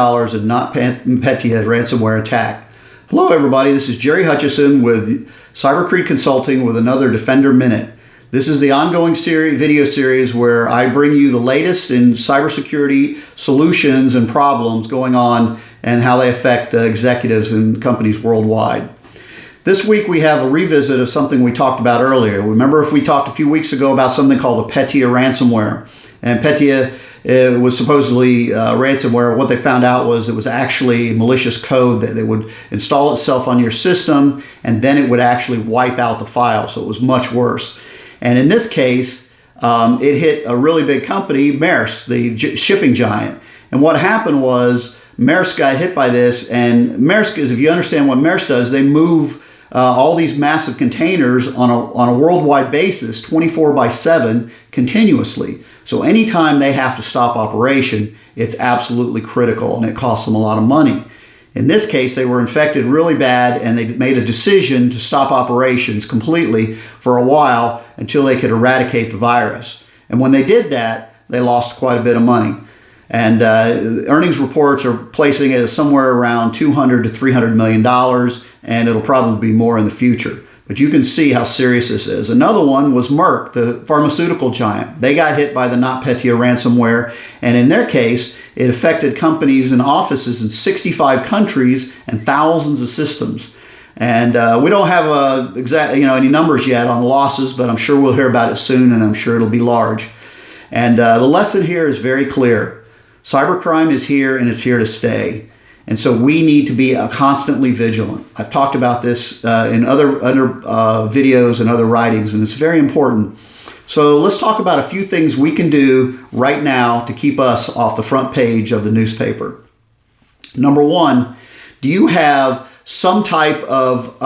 in NotPetya ransomware attack. Hello everybody, this is Jerry Hutchison with CyberCreed Consulting with another Defender Minute. This is the ongoing video series where I bring you the latest in cybersecurity solutions and problems going on and how they affect executives and companies worldwide. This week we have a revisit of something we talked about earlier. Remember, if we talked a few weeks ago about something called the Petya ransomware. And Petya was supposedly ransomware. What they found out was it was actually malicious code that they would install itself on your system and then it would actually wipe out the file. So it was much worse. And in this case, it hit a really big company, Maersk, the shipping giant. And what happened was Maersk got hit by this, and Maersk is, if you understand what Maersk does, they move all these massive containers on a worldwide basis, 24/7, continuously. So anytime they have to stop operation, it's absolutely critical and it costs them a lot of money. In this case, they were infected really bad and they made a decision to stop operations completely for a while until they could eradicate the virus. And when they did that, they lost quite a bit of money. And earnings reports are placing it somewhere around $200 to $300 million, and it'll probably be more in the future. But you can see how serious this is. Another one was Maersk, the pharmaceutical giant. They got hit by the NotPetya ransomware, and in their case, it affected companies and offices in 65 countries and thousands of systems. And we don't have any numbers yet on the losses, but I'm sure we'll hear about it soon, and I'm sure it'll be large. And the lesson here is very clear. Cybercrime is here and it's here to stay. And so we need to be constantly vigilant. I've talked about this in other videos and other writings, and it's very important. So let's talk about a few things we can do right now to keep us off the front page of the newspaper. Number one, do you have some type of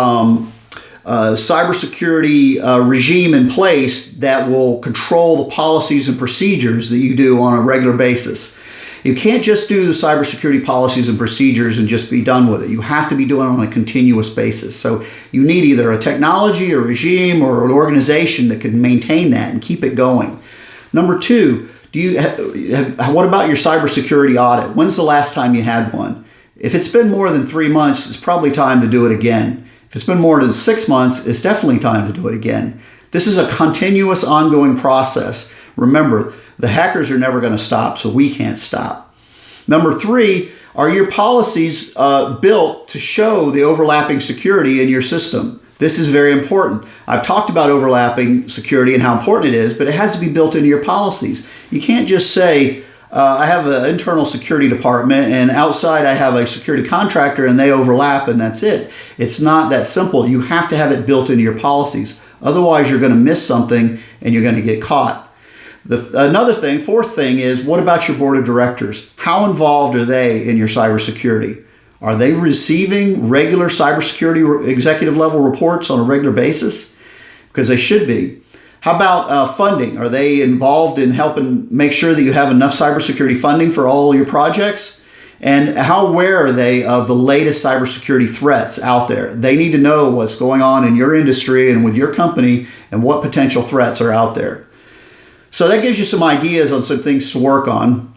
cybersecurity regime in place that will control the policies and procedures that you do on a regular basis? You can't just do the cybersecurity policies and procedures and just be done with it. You have to be doing it on a continuous basis. So you need either a technology, a regime, or an organization that can maintain that and keep it going. Number two, what about your cybersecurity audit? When's the last time you had one? If it's been more than 3 months, it's probably time to do it again. If it's been more than 6 months, it's definitely time to do it again. This is a continuous, ongoing process. Remember, the hackers are never going to stop, so we can't stop. Number three, are your policies built to show the overlapping security in your system? This is very important. I've talked about overlapping security and how important it is, but it has to be built into your policies. You can't just say, I have an internal security department and outside I have a security contractor and they overlap and that's it. It's not that simple. You have to have it built into your policies. Otherwise, you're going to miss something and you're going to get caught. Another thing, fourth thing is, what about your board of directors? How involved are they in your cybersecurity? Are they receiving regular cybersecurity executive level reports on a regular basis? Because they should be. How about funding? Are they involved in helping make sure that you have enough cybersecurity funding for all your projects? And how aware are they of the latest cybersecurity threats out there? They need to know what's going on in your industry and with your company and what potential threats are out there. So that gives you some ideas on some things to work on.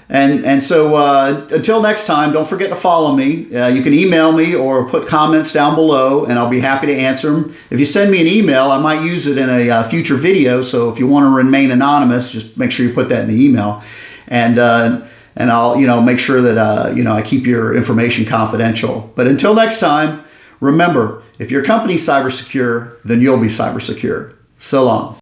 And so until next time, don't forget to follow me. You can email me or put comments down below and I'll be happy to answer them. If you send me an email, I might use it in a future video. So if you want to remain anonymous, just make sure you put that in the email. And I'll make sure that I keep your information confidential. But until next time, remember, if your company's cyber secure, then you'll be cyber secure. So long.